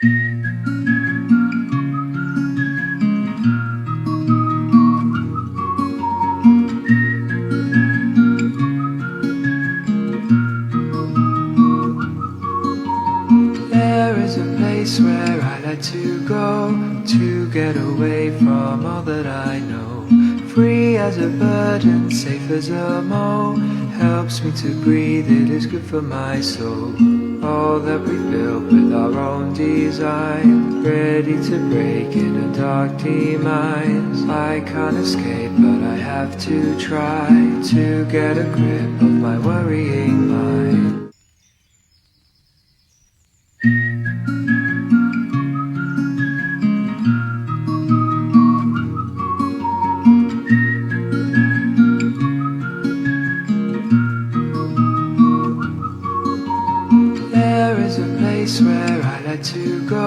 There is a place where I like to go to get away from all that I know. Free as a bird and safe as a mole. Helps me to breathe, it is good for my soul. All that we built with our own design, ready to break in a dark demise. I can't escape, but I have to try to get a grip of my worrying mind. There is a place where I like to go.